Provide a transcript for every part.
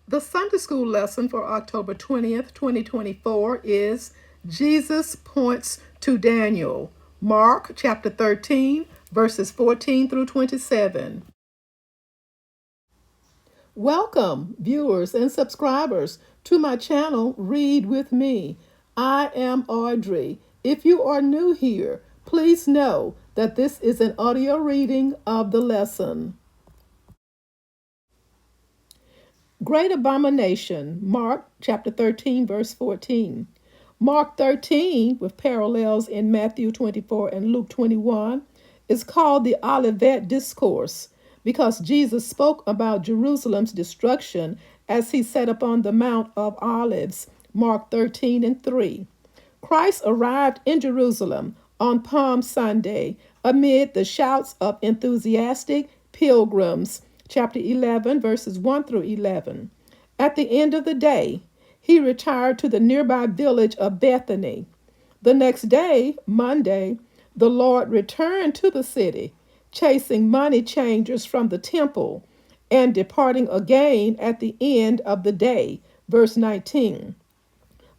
The Sunday school lesson for October 20th, 2024 is Jesus Points to Daniel, Mark chapter 13, verses 14 through 27. Welcome, viewers and subscribers, to my channel, Read With Me. I am Audrey. If you are new here, please know that this is an audio reading of the lesson. Great abomination, Mark chapter 13, verse 14. Mark 13, with parallels in Matthew 24 and Luke 21, is called the Olivet Discourse because Jesus spoke about Jerusalem's destruction as he sat upon the Mount of Olives, Mark 13 and 3. Christ arrived in Jerusalem on Palm Sunday amid the shouts of enthusiastic pilgrims, chapter 11, verses 1 through 11. At the end of the day, he retired to the nearby village of Bethany. The next day, Monday, the Lord returned to the city, chasing money changers from the temple and departing again at the end of the day, verse 19.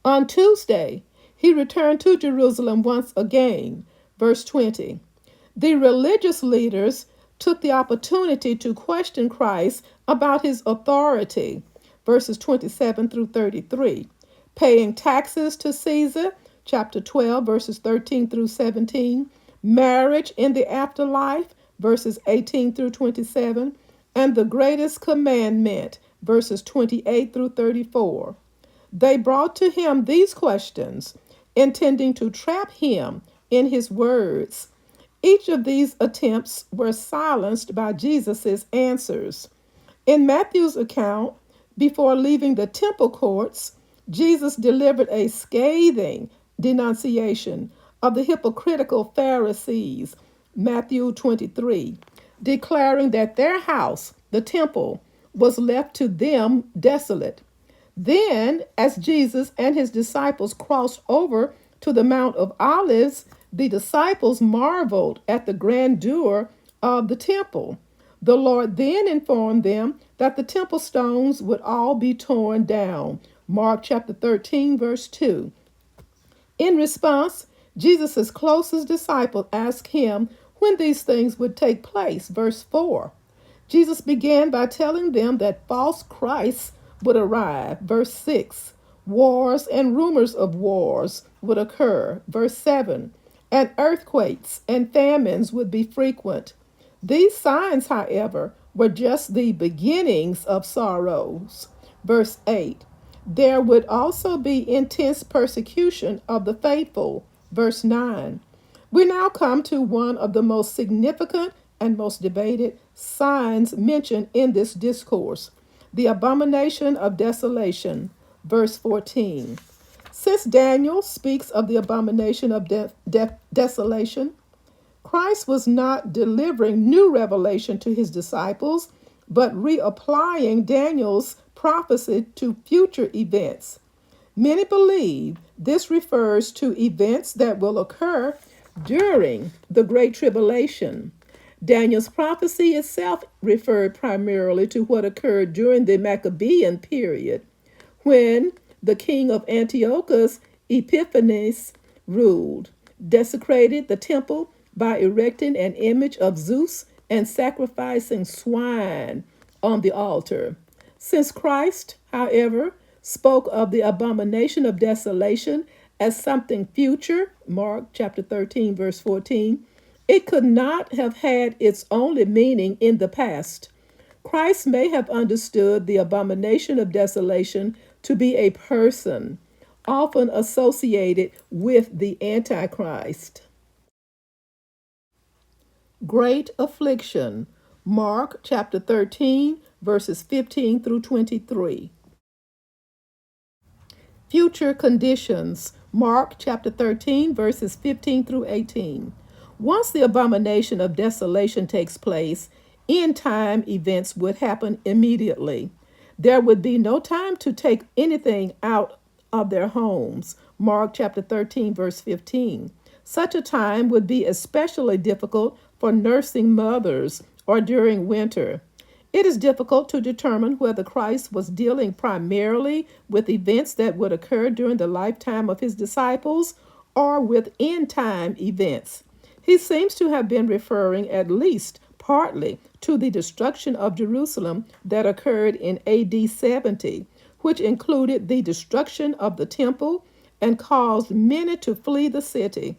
On Tuesday, he returned to Jerusalem once again, verse 20. The religious leaders took the opportunity to question Christ about his authority, verses 27 through 33. Paying taxes to Caesar, chapter 12, verses 13 through 17. Marriage in the afterlife, verses 18 through 27. And the greatest commandment, verses 28 through 34. They brought to him these questions, intending to trap him in his words. Each of these attempts were silenced by Jesus' answers. In Matthew's account, before leaving the temple courts, Jesus delivered a scathing denunciation of the hypocritical Pharisees, Matthew 23, declaring that their house, the temple, was left to them desolate. Then, as Jesus and his disciples crossed over to the Mount of Olives, the disciples marveled at the grandeur of the temple. The Lord then informed them that the temple stones would all be torn down. Mark chapter 13, verse 2. In response, Jesus' closest disciple asked him when these things would take place. Verse 4. Jesus began by telling them that false Christs would arrive. Verse 6. Wars and rumors of wars would occur. Verse 7. And earthquakes and famines would be frequent. These signs, however, were just the beginnings of sorrows. Verse 8. There would also be intense persecution of the faithful. Verse 9. We now come to one of the most significant and most debated signs mentioned in this discourse, the abomination of desolation, verse 14. Since Daniel speaks of the abomination of desolation, Christ was not delivering new revelation to his disciples, but reapplying Daniel's prophecy to future events. Many believe this refers to events that will occur during the Great Tribulation. Daniel's prophecy itself referred primarily to what occurred during the Maccabean period, when the king of Antiochus Epiphanes ruled, desecrated the temple by erecting an image of Zeus and sacrificing swine on the altar. Since Christ, however, spoke of the abomination of desolation as something future, Mark chapter 13, verse 14, it could not have had its only meaning in the past. Christ may have understood the abomination of desolation to be a person, often associated with the Antichrist. Great affliction, Mark chapter 13, verses 15 through 23. Future conditions, Mark chapter 13, verses 15 through 18. Once the abomination of desolation takes place, end time events would happen immediately. There would be no time to take anything out of their homes. Mark chapter 13, verse 15. Such a time would be especially difficult for nursing mothers or during winter. It is difficult to determine whether Christ was dealing primarily with events that would occur during the lifetime of his disciples or with end time events. He seems to have been referring at least partly to the destruction of Jerusalem that occurred in AD 70, which included the destruction of the temple and caused many to flee the city.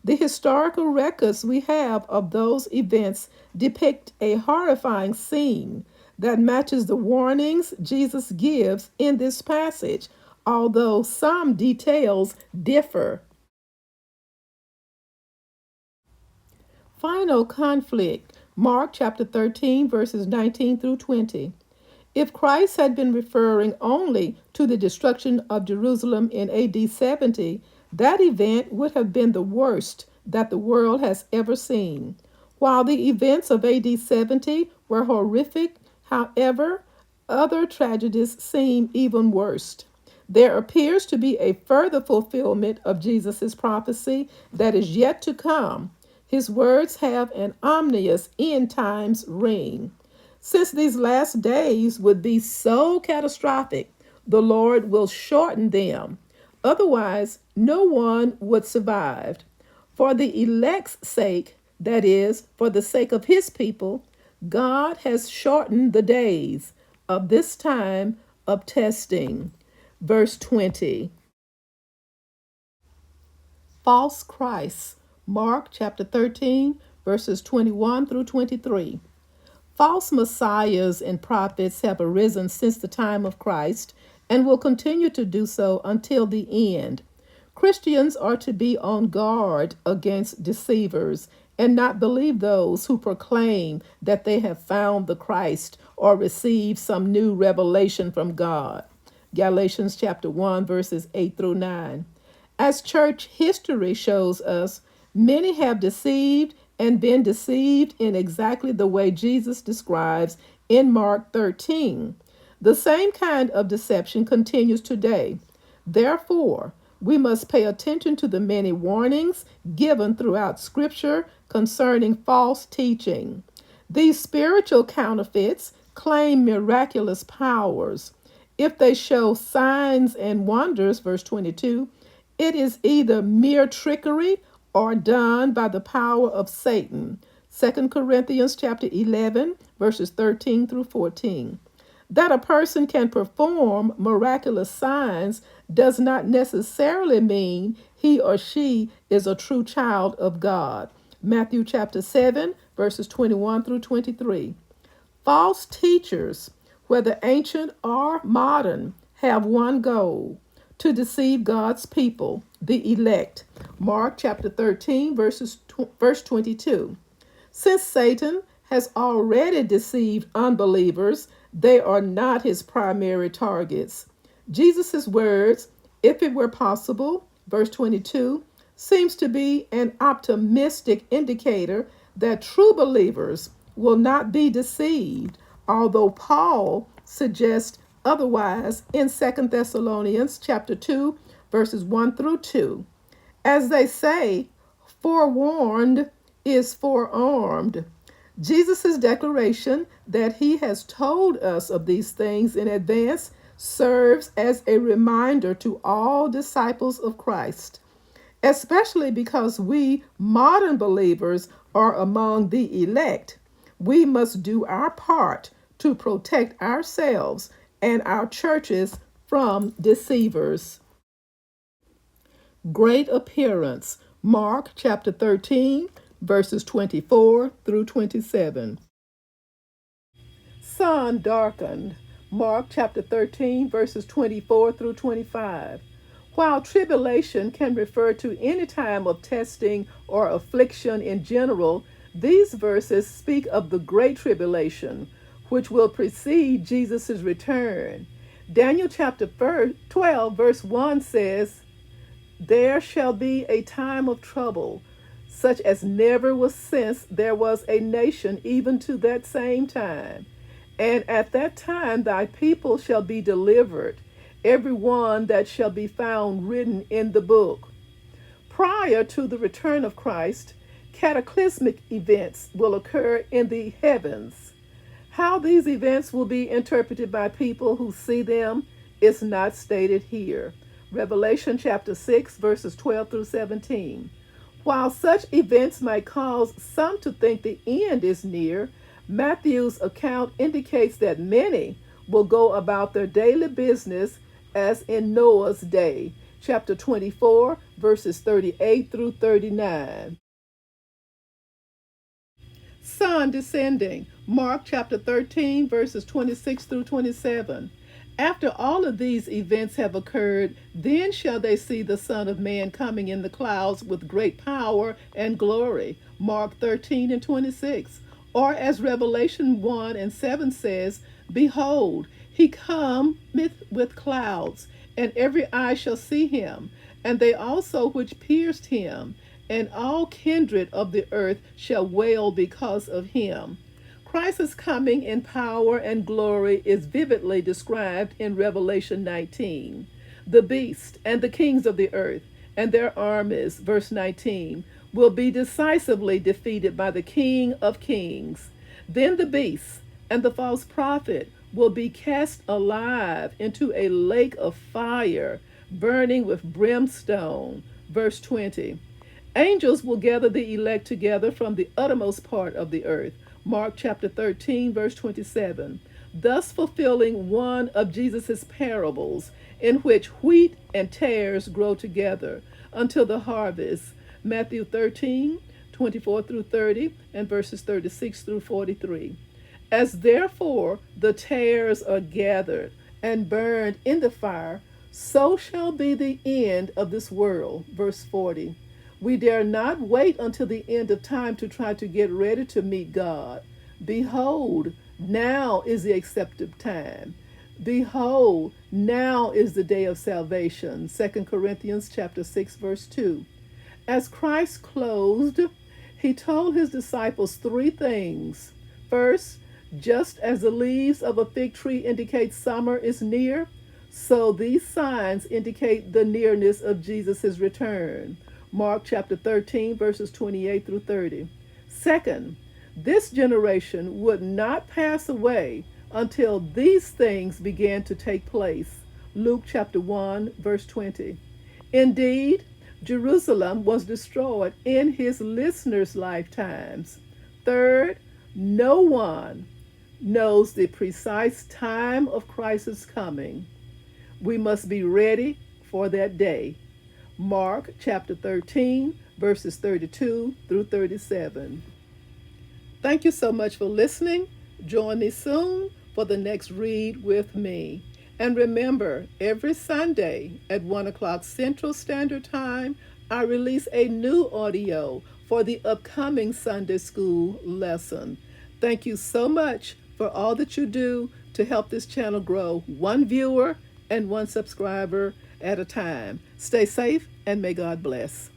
The historical records we have of those events depict a horrifying scene that matches the warnings Jesus gives in this passage, although some details differ. Final conflict, Mark chapter 13, verses 19 through 20. If Christ had been referring only to the destruction of Jerusalem in AD 70, that event would have been the worst that the world has ever seen. While the events of AD 70 were horrific, however, other tragedies seem even worse. There appears to be a further fulfillment of Jesus' prophecy that is yet to come. His words have an ominous end times ring. Since these last days would be so catastrophic, the Lord will shorten them. Otherwise, no one would survive. For the elect's sake, that is, for the sake of his people, God has shortened the days of this time of testing. Verse 20. False Christs. Mark chapter 13, verses 21 through 23. False messiahs and prophets have arisen since the time of Christ and will continue to do so until the end. Christians are to be on guard against deceivers and not believe those who proclaim that they have found the Christ or received some new revelation from God. Galatians chapter 1, verses 8 through 9. As church history shows us, many have deceived and been deceived in exactly the way Jesus describes in Mark 13. The same kind of deception continues today. Therefore, we must pay attention to the many warnings given throughout Scripture concerning false teaching. These spiritual counterfeits claim miraculous powers. If they show signs and wonders, verse 22, it is either mere trickery or done by the power of Satan. 2 Corinthians chapter 11, verses 13 through 14. That a person can perform miraculous signs does not necessarily mean he or she is a true child of God. Matthew chapter 7, verses 21 through 23. False teachers, whether ancient or modern, have one goal: to deceive God's people, the elect. Mark chapter 13, verse 22. Since Satan has already deceived unbelievers, they are not his primary targets. Jesus' words, if it were possible, verse 22, seems to be an optimistic indicator that true believers will not be deceived, although Paul suggests otherwise in 2 Thessalonians chapter 2, verses 1 through 2. As they say, forewarned is forearmed. Jesus' declaration that he has told us of these things in advance serves as a reminder to all disciples of Christ, especially because we modern believers are among the elect. We must do our part to protect ourselves and our churches from deceivers. Great appearance. Mark chapter 13, verses 24 through 27. Sun darkened. Mark chapter 13, verses 24 through 25. While tribulation can refer to any time of testing or affliction in general, these verses speak of the great tribulation, which will precede Jesus' return. Daniel chapter 12, verse 1 says, "There shall be a time of trouble, such as never was since there was a nation even to that same time. And at that time thy people shall be delivered, every one that shall be found written in the book." Prior to the return of Christ, cataclysmic events will occur in the heavens. How these events will be interpreted by people who see them is not stated here. Revelation chapter 6, verses 12 through 17. While such events might cause some to think the end is near, Matthew's account indicates that many will go about their daily business as in Noah's day. Chapter 24, verses 38 through 39. Sun descending. Mark chapter 13, verses 26 through 27. After all of these events have occurred, then shall they see the Son of Man coming in the clouds with great power and glory. Mark 13 and 26. Or as Revelation 1 and 7 says, Behold, he cometh with clouds, and every eye shall see him, and they also which pierced him, and all kindred of the earth shall wail because of him. Christ's coming in power and glory is vividly described in Revelation 19. The beast and the kings of the earth and their armies, verse 19, will be decisively defeated by the King of Kings. Then the beast and the false prophet will be cast alive into a lake of fire, burning with brimstone, verse 20. Angels will gather the elect together from the uttermost part of the earth. Mark chapter 13, verse 27, thus fulfilling one of Jesus' parables in which wheat and tares grow together until the harvest. Matthew 13, 24 through 30, and verses 36 through 43. As therefore the tares are gathered and burned in the fire, so shall be the end of this world. Verse 40. We dare not wait until the end of time to try to get ready to meet God. Behold, now is the accepted time. Behold, now is the day of salvation. 2 Corinthians chapter 6, verse 2. As Christ closed, he told his disciples three things. First, just as the leaves of a fig tree indicate summer is near, so these signs indicate the nearness of Jesus' return. Mark chapter 13, verses 28 through 30. Second, this generation would not pass away until these things began to take place. Luke chapter 1, verse 20. Indeed, Jerusalem was destroyed in his listeners' lifetimes. Third, no one knows the precise time of Christ's coming. We must be ready for that day. Mark chapter 13, verses 32 through 37. Thank you so much for listening. Join me soon for the next Read with Me. And remember, every Sunday at 1 o'clock Central Standard Time, I release a new audio for the upcoming Sunday School lesson. Thank you so much for all that you do to help this channel grow one viewer and one subscriber at a time. Stay safe and may God bless.